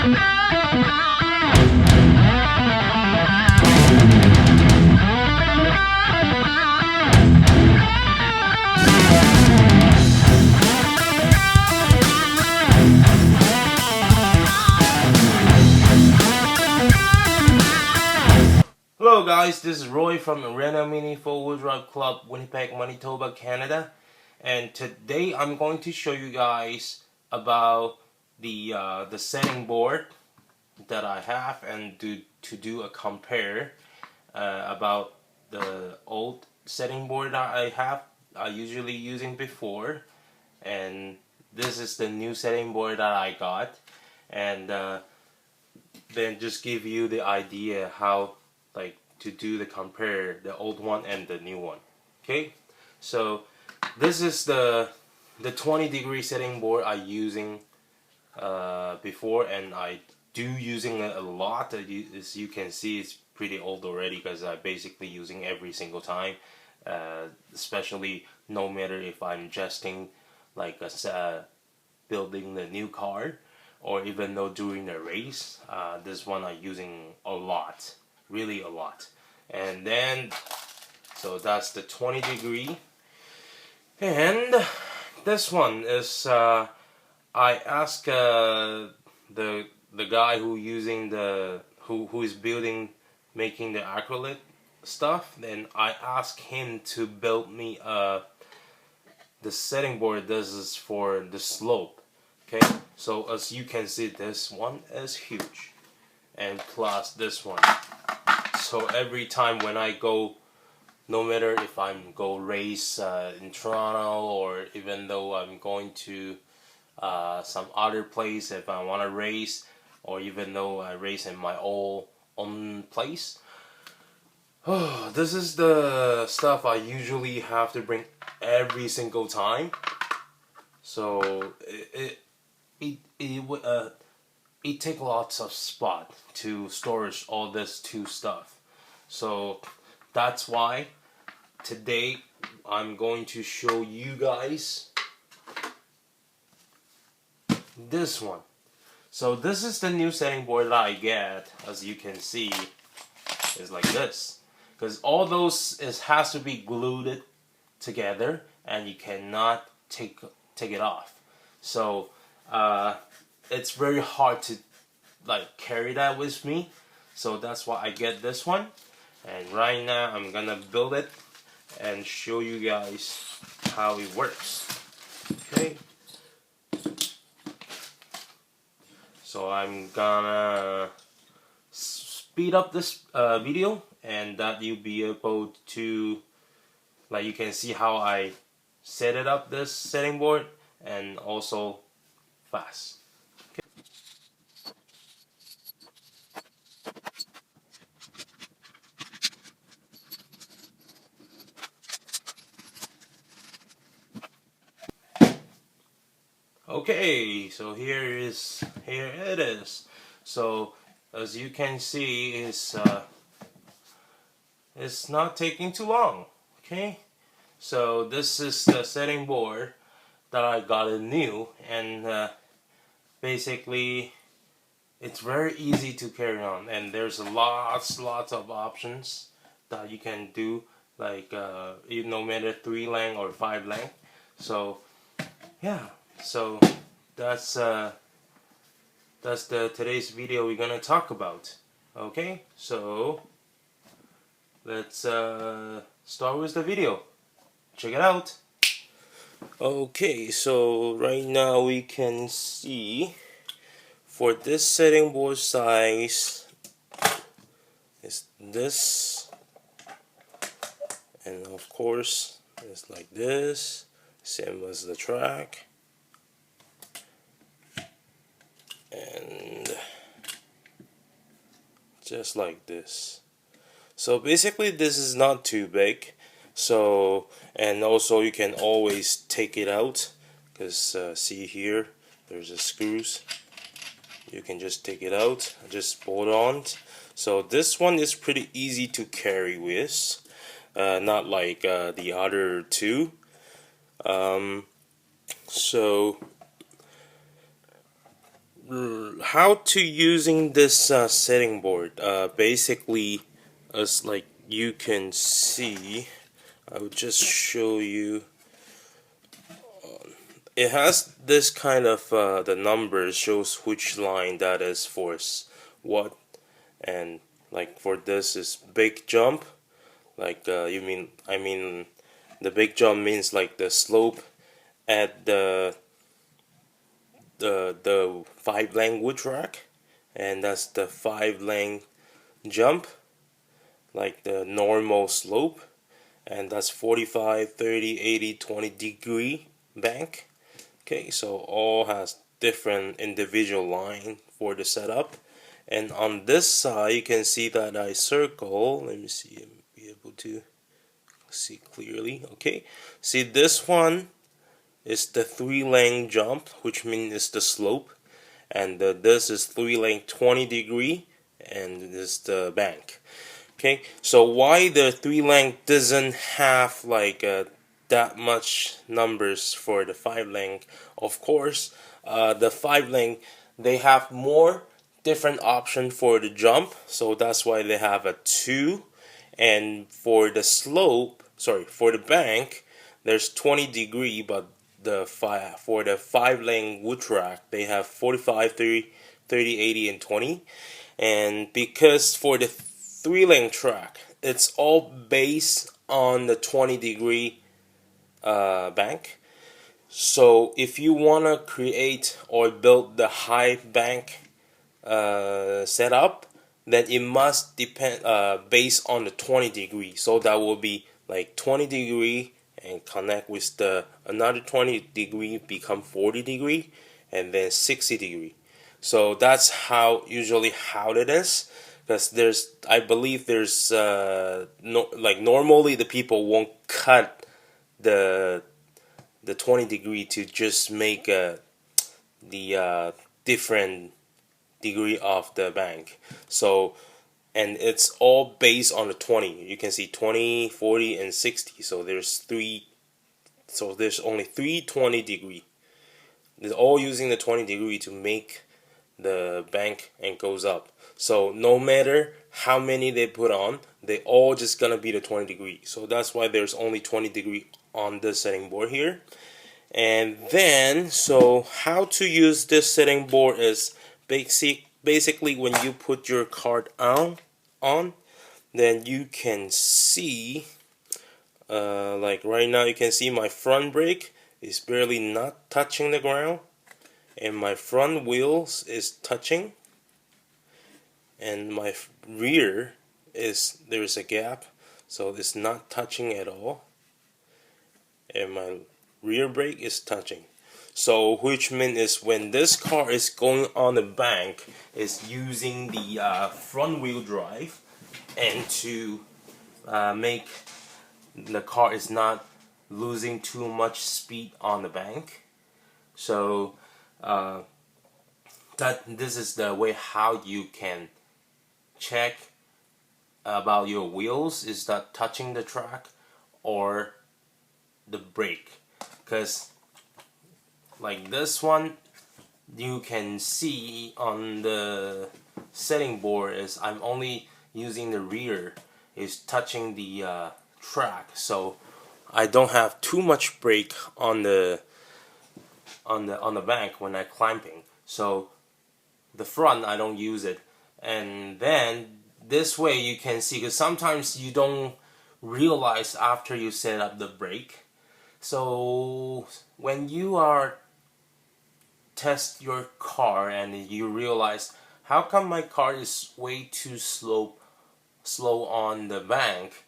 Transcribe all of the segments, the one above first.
Hello guys, this is Roy from Arena Mini 4-Wheel Drive Club, Winnipeg, Manitoba, Canada. And today I'm going to show you guys about the setting board that I have and to do a compare about the old setting board that I usually using before, and this is the new setting board that I got, and then just give you the idea how to do the compare the old one and the new one. Okay, so this is the 20-degree setting board I using before, and I do using it a lot. As you can see, it's pretty old already because I basically using every single time, especially no matter if I'm adjusting like building the new car, or even though during the race. This one I'm using a lot, really a lot. And then so that's the 20-degree, and this one is I asked the guy who is building, making the acrylic stuff, then I asked him to build me the setting board. This is for the slope. Okay, so as you can see, this one is huge, and plus this one. So every time when I go, no matter if I'm go race in Toronto, or even though I'm going to some other place, if I want to race, or even though I race in my own place, oh, this is the stuff I usually have to bring every single time. So it take lots of spot to storage all this two stuff. So that's why today I'm going to show you guys this one. So this is the new setting board that I get. As you can see, is like this, because all those has to be glued together, and you cannot take it off. So it's very hard to carry that with me. So that's why I get this one, and right now I'm gonna build it and show you guys how it works. Okay, so I'm gonna speed up this video, and that you'll be able to, you can see how I set it up, this setting board, and also fast. Okay, so here it is. So as you can see, it's not taking too long. Okay, so this is the setting board that I got new, and basically it's very easy to carry on, and there's lots of options that you can do, no matter 3 length or 5 length. So yeah, so that's the today's video we're gonna talk about. Okay, so let's start with the video. Check it out. Okay, so right now we can see for this setting board size is this, and of course it's like this, same as the track, and just like this. So basically this is not too big. So, and also you can always take it out, because see here, there's the screws. You can just take it out, just bolt on. So this one is pretty easy to carry with, not like the other two. So how to using this setting board. Basically, as like you can see, I will just show you. It has this kind of the numbers shows which line that is for what, and like for this is big jump. Like I mean the big jump means like the slope at the 5-lane wood track, and that's the 5-lane jump, like the normal slope, and that's 45, 30, 80, 20 degree bank. Okay, so all has different individual line for the setup. And on this side you can see that I circle. Let me see, be able to see clearly. Okay, see this one is the 3-lane jump, which means it's the slope, and this is 3-lane 20 degree, and this is the bank. Okay, so why the 3-lane doesn't have like that much numbers for the 5-lane? Of course, the 5-lane, they have more different option for the jump, so that's why they have a 2. And for the slope, sorry, for the bank, there's 20 degree, but for the 5-lane wood track, they have 45, 30, 30, 80, and 20. And because for the 3-lane track, it's all based on the 20 degree bank. So if you want to create or build the high bank setup, then it must depend based on the 20 degree. So that will be like 20 degree and connect with the another 20 degree become 40 degree, and then 60 degree. So that's how usually how it is, because I believe there's no, like normally the people won't cut the 20 degree to just make the different degree of the bank. So, and it's all based on the 20. You can see 20, 40, and 60. So there's only 320 degree. They're all using the 20 degree to make the bank and goes up. So no matter how many they put on, they all just gonna be the 20 degree. So that's why there's only 20 degree on this setting board here. And then, so how to use this setting board is basically when you put your card on, then you can see, like right now you can see my front brake is barely not touching the ground, and my front wheels is touching, and my rear is, there's a gap, so it's not touching at all, and my rear brake is touching. So which means is when this car is going on the bank, is using the front wheel drive, and to make the car is not losing too much speed on the bank. So that this is the way how you can check about your wheels is that touching the track or the brake, because like this one you can see on the setting board is I'm only using the rear is touching the track, so I don't have too much brake on the bank when I'm climbing. So the front I don't use it, and then this way you can see, because sometimes you don't realize after you set up the brake. So when you are test your car and you realize, how come my car is way too slow on the bank,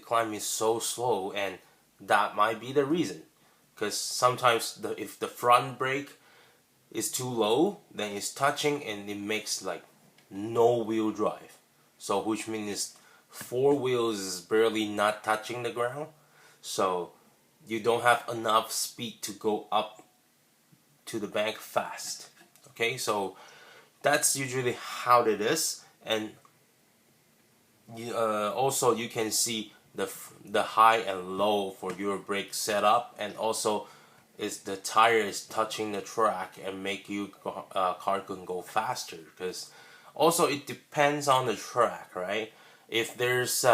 climb is so slow, and that might be the reason, because sometimes if the front brake is too low, then it's touching and it makes like no wheel drive. So which means 4 wheels is barely not touching the ground, so you don't have enough speed to go up to the bank fast. Okay, so that's usually how it is. And also you can see the high and low for your brake setup, and also is the tire is touching the track and make you car can go faster. Because also it depends on the track, right? If there's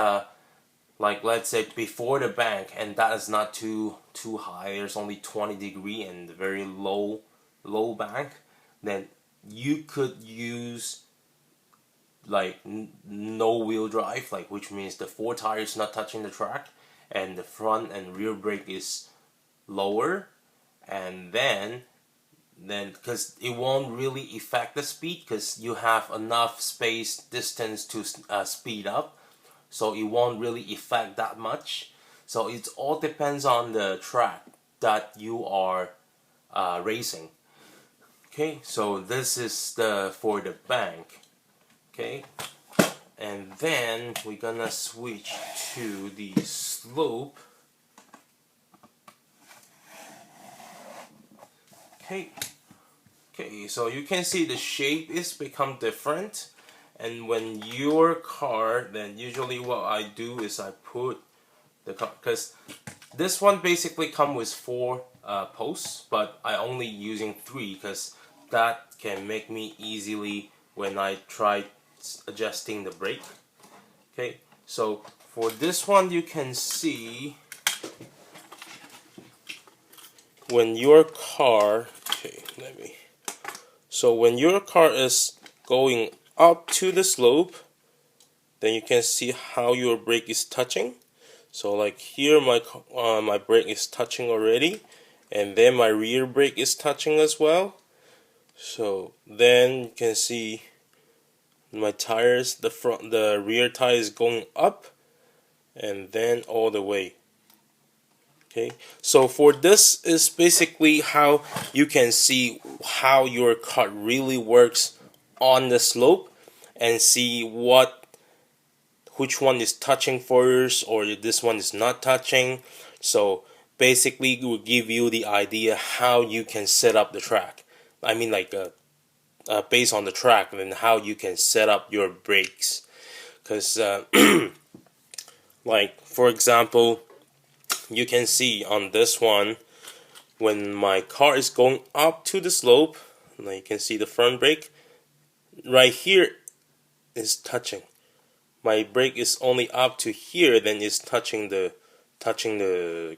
like let's say before the bank and that is not too high, there's only 20 degree and very low bank, then you could use like no wheel drive, like which means the four tires not touching the track and the front and rear brake is lower, and then because it won't really affect the speed because you have enough space distance to speed up, so it won't really affect that much. So it all depends on the track that you are racing. Okay, so this is the for the bank. Okay, and then we're gonna switch to the slope. Okay, so you can see the shape is become different, and when your car, then usually what I do is I put the car, because this one basically come with four posts, but I only using three because that can make me easily when I try adjusting the brake. Okay, so for this one you can see when your car, so when your car is going up to the slope, then you can see how your brake is touching. So like here my brake is touching already, and then my rear brake is touching as well. So then you can see my tires, the rear tire is going up and then all the way. Okay, so for this is basically how you can see how your car really works on the slope and see which one is touching first or this one is not touching. So basically it will give you the idea how you can set up the track. I mean like based on the track and how you can set up your brakes. Because like for example, you can see on this one when my car is going up to the slope, now you can see the front brake right here is touching. My brake is only up to here, then it's touching the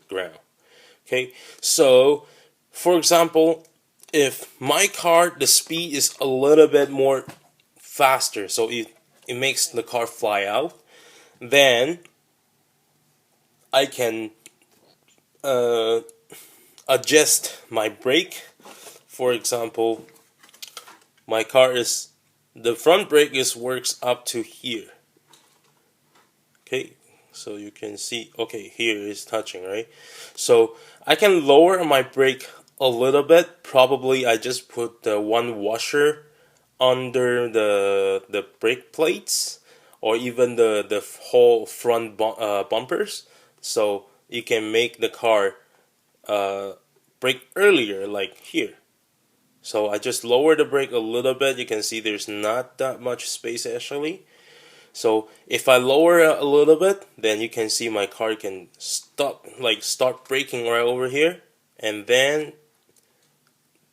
ground. Okay, so for example, if my car the speed is a little bit more faster, so it makes the car fly out, then I can adjust my brake. For example, my car is the front brake is works up to here. Okay, so you can see, okay, here is touching, right? So I can lower my brake a little bit. Probably I just put the one washer under the brake plates, or even the whole front bumpers, so you can make the car brake earlier, like here. So I just lower the brake a little bit. You can see there's not that much space actually. So if I lower it a little bit, then you can see my car can start braking right over here, and then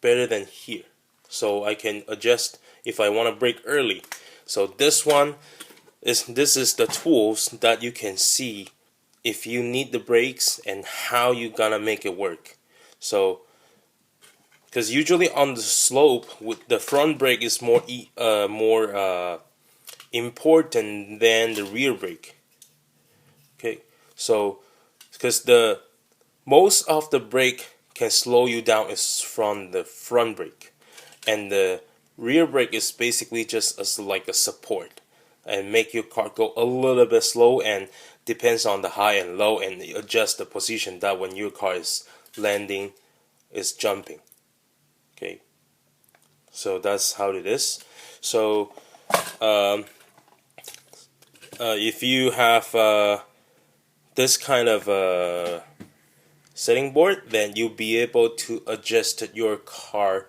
better than here. So I can adjust if I want to brake early. So this is the tools that you can see if you need the brakes and how you gonna make it work. So because usually on the slope with the front brake is more important than the rear brake. Okay, so because the most of the brake can slow you down is from the front brake, and the rear brake is basically just as like a support and make your car go a little bit slow, and depends on the high and low, and adjust the position that when your car is landing is jumping. Okay, so that's how it is. So if you have this kind of setting board, then you'll be able to adjust your car,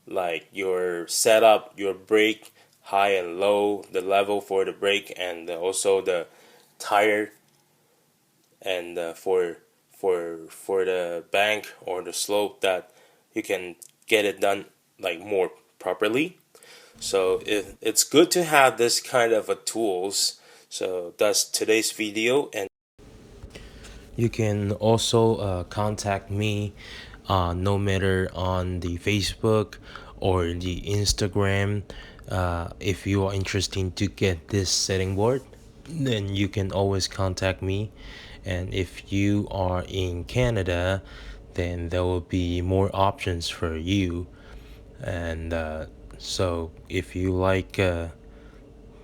like your setup, your brake, high and low, the level for the brake, and also the tire, and for for the bank or the slope that you can get it done like more properly. So it's good to have this kind of a tools. So that's today's video, and you can also contact me no matter on the Facebook or the Instagram. If you are interested to get this setting board, then you can always contact me. And if you are in Canada, then there will be more options for you. And so if you like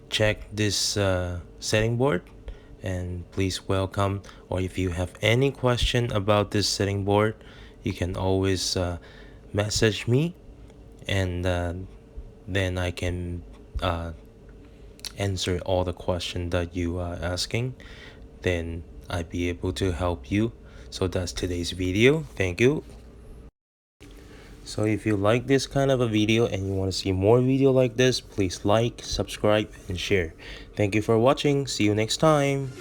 check this setting board, and please welcome, or if you have any question about this setting board, you can always message me, and then I can answer all the questions that you are asking. Then I'd be able to help you. So that's today's video. Thank you. So if you like this kind of a video and you want to see more video like this, please like, subscribe, and share. Thank you for watching. See you next time.